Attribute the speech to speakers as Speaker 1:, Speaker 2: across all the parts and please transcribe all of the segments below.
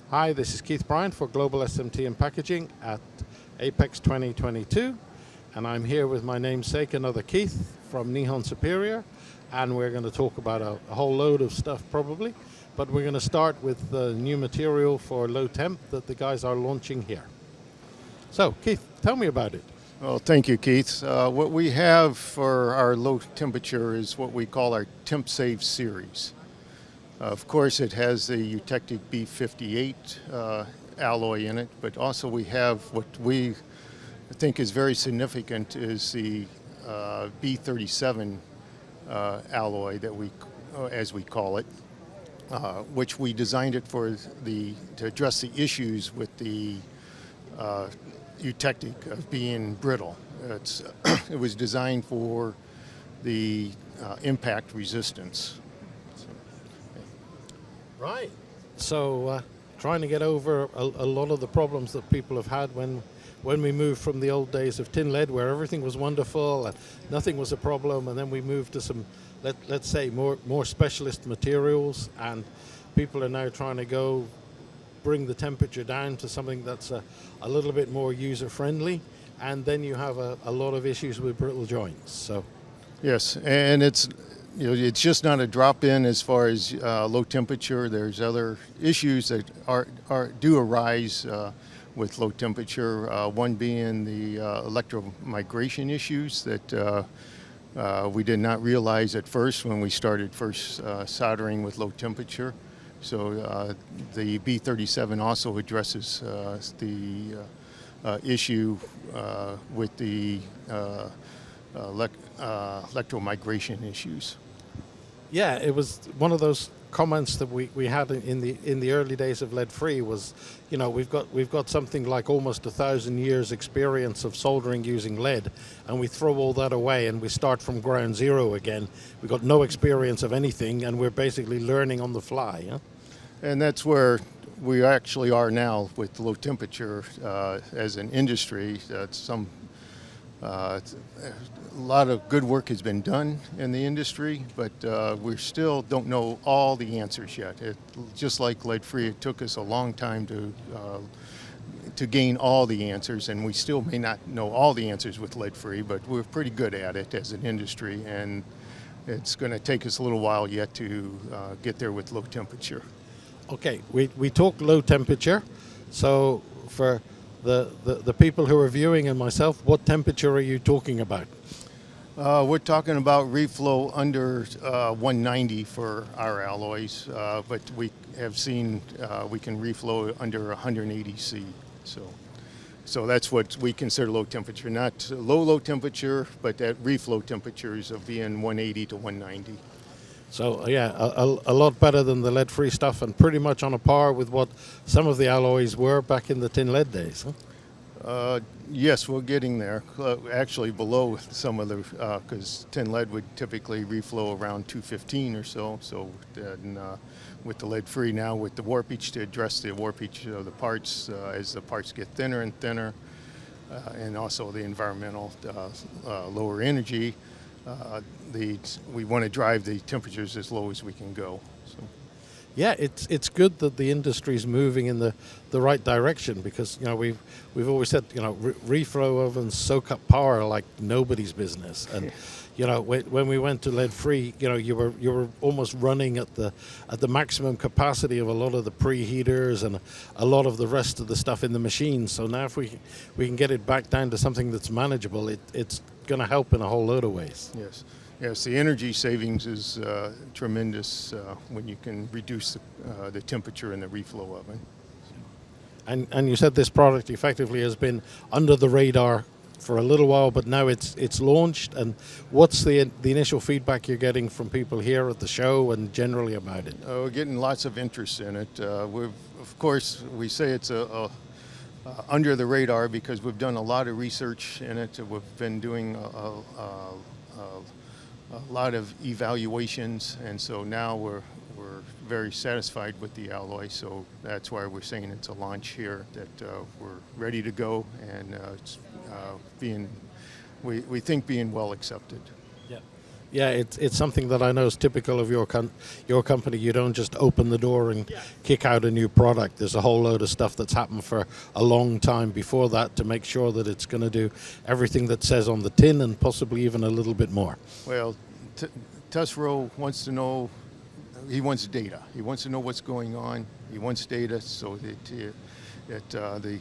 Speaker 1: Hi, this is Keith Bryant for Global SMT and Packaging at Apex 2022, and I'm here with my namesake, another Keith from Nihon Superior, and we're going to talk about a whole load of stuff probably, but we're going to start with the new material for low temp that the guys are launching here. So, Keith, tell me about it.
Speaker 2: Well, thank you, Keith. What we have for our low temperature is what we call our TempSafe series. Of course, it has the eutectic B58 alloy in it, but also we have what we think is very significant is the B37 alloy that as we call it, which we designed it to address the issues with the eutectic of being brittle. It was designed for the impact resistance.
Speaker 1: Right. So, trying to get over a lot of the problems that people have had when we moved from the old days of tin lead, where everything was wonderful and nothing was a problem, and then we moved to some, let's say, more specialist materials, and people are now trying to bring the temperature down to something that's a little bit more user-friendly, and then you have a lot of issues with brittle joints. So,
Speaker 2: yes, and it's just not a drop-in as far as low temperature. There's other issues that do arise with low temperature. One being the electromigration issues that we did not realize at first when we started soldering with low temperature. So the B37 also addresses the issue with the electromigration issues.
Speaker 1: yeah, it was one of those comments that we had in the early days of lead-free was, we've got something like almost 1,000 years experience of soldering using lead, and we throw all that away and we start from ground zero again. We've got no experience of anything, and we're basically learning on the fly. Huh?
Speaker 2: And that's where we actually are now with low temperature as an industry. A lot of good work has been done in the industry, but we still don't know all the answers yet. Just like lead-free, it took us a long time to gain all the answers, and we still may not know all the answers with lead-free, but we're pretty good at it as an industry, and it's going to take us a little while yet to get there with low temperature.
Speaker 1: Okay, we talk low temperature, so for the people who are viewing and myself, what temperature are you talking about?
Speaker 2: We're talking about reflow under 190 for our alloys, but we have seen we can reflow under 180 C. So that's what we consider low temperature, not low temperature, but at reflow temperatures of being 180 to 190.
Speaker 1: So yeah, a lot better than the lead-free stuff, and pretty much on a par with what some of the alloys were back in the tin lead days. Huh?
Speaker 2: Yes, we're getting there. Actually, below some of the, because tin lead would typically reflow around 215 or so. So then, with the lead-free now, with the warpage, to address the warpage of the parts as the parts get thinner and thinner, and also the environmental lower energy. We want to drive the temperatures as low as we can go. So.
Speaker 1: Yeah, it's good that the industry's moving in the right direction, because we've always said reflow ovens soak up power like nobody's business, and when we went to lead-free, you were almost running at the maximum capacity of a lot of the preheaters and a lot of the rest of the stuff in the machine. So now if we can get it back down to something that's manageable, it's going to help in a whole load of ways.
Speaker 2: Yes, the energy savings is tremendous when you can reduce the temperature in the reflow oven.
Speaker 1: And you said this product effectively has been under the radar for a little while, but now it's launched. And what's the initial feedback you're getting from people here at the show and generally about it?
Speaker 2: We're getting lots of interest in it. Of course, we say it's under the radar because we've done a lot of research in it. We've been doing a lot of evaluations, and so now we're very satisfied with the alloy. So that's why we're saying it's a launch here, that we're ready to go, and it's we think being well accepted.
Speaker 1: Yeah. Yeah, it's something that I know is typical of your company. You don't just open the door and kick out a new product. There's a whole load of stuff that's happened for a long time before that to make sure that it's going to do everything that says on the tin and possibly even a little bit more.
Speaker 2: Well, Tesro wants to know, he wants data. He wants to know what's going on. He wants data so that the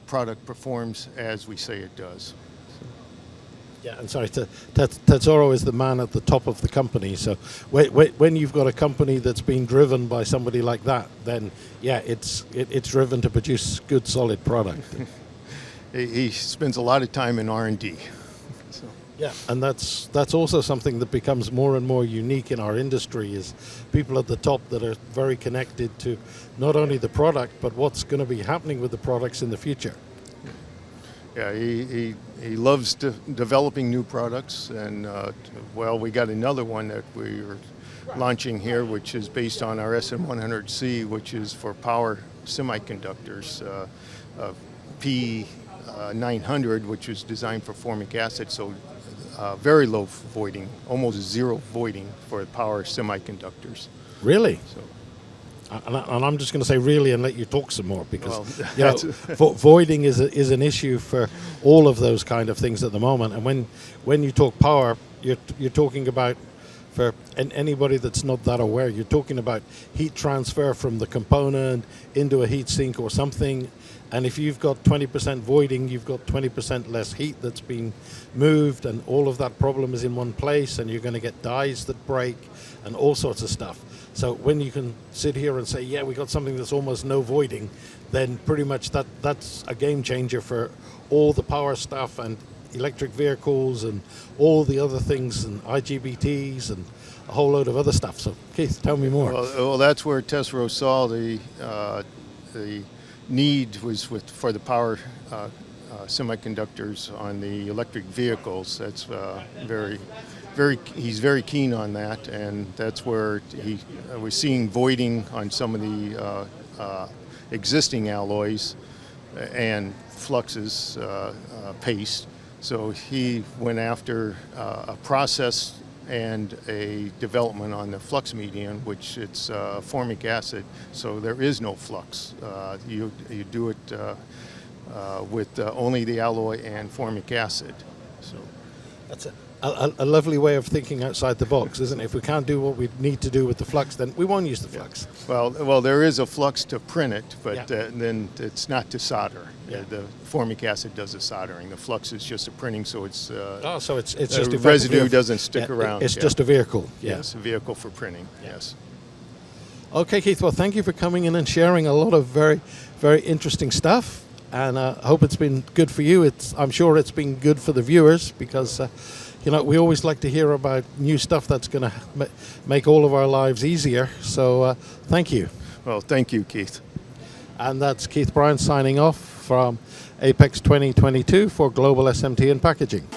Speaker 2: product performs as we say it does.
Speaker 1: Yeah, and sorry, Tetsuro is the man at the top of the company. So when you've got a company that's been driven by somebody like that, then yeah, it's driven to produce good, solid product.
Speaker 2: He spends a lot of time in R&D. So.
Speaker 1: Yeah, and that's also something that becomes more and more unique in our industry is people at the top that are very connected to not only the product, but what's going to be happening with the products in the future.
Speaker 2: Yeah, he loves developing new products, and well, we got another one that we're launching here, which is based on our SM100C, which is for power semiconductors. P900, which is designed for formic acid, so very low voiding, almost zero voiding for power semiconductors.
Speaker 1: Really?
Speaker 2: So.
Speaker 1: And I'm just going to say really and let you talk some more because voiding is an issue for all of those kind of things at the moment. And when you talk power, you're talking about, for anybody that's not that aware, you're talking about heat transfer from the component into a heat sink or something. And if you've got 20% voiding, you've got 20% less heat that's been moved, and all of that problem is in one place, and you're going to get dies that break and all sorts of stuff. So when you can sit here and say, yeah, we got something that's almost no voiding, then pretty much that's a game changer for all the power stuff and electric vehicles and all the other things and IGBTs and a whole load of other stuff. So Keith, tell me more.
Speaker 2: Well, that's where Tesro saw the need was for the power semiconductors on the electric vehicles. That's he's very keen on that, and that's where we're seeing voiding on some of the existing alloys and fluxes paste. So he went after a process and a development on the flux medium, which it's formic acid, so there is no flux. You do it with only the alloy and formic acid. So
Speaker 1: that's a lovely way of thinking outside the box, isn't it? If we can't do what we need to do with the flux, then we won't use the flux.
Speaker 2: Well, there is a flux to print it, but then it's not to solder. The formic acid does the soldering. The flux is just a printing, so it's
Speaker 1: so it's just a
Speaker 2: residue doesn't stick around.
Speaker 1: It's just a vehicle.
Speaker 2: Yes, a vehicle for printing. Yes.
Speaker 1: Okay, Keith. Well, thank you for coming in and sharing a lot of very, very interesting stuff. And I hope it's been good for you. I'm sure it's been good for the viewers because, we always like to hear about new stuff that's going to make all of our lives easier. So thank you.
Speaker 2: Well, thank you, Keith.
Speaker 1: And that's Keith Bryant signing off from Apex 2022 for Global SMT and Packaging.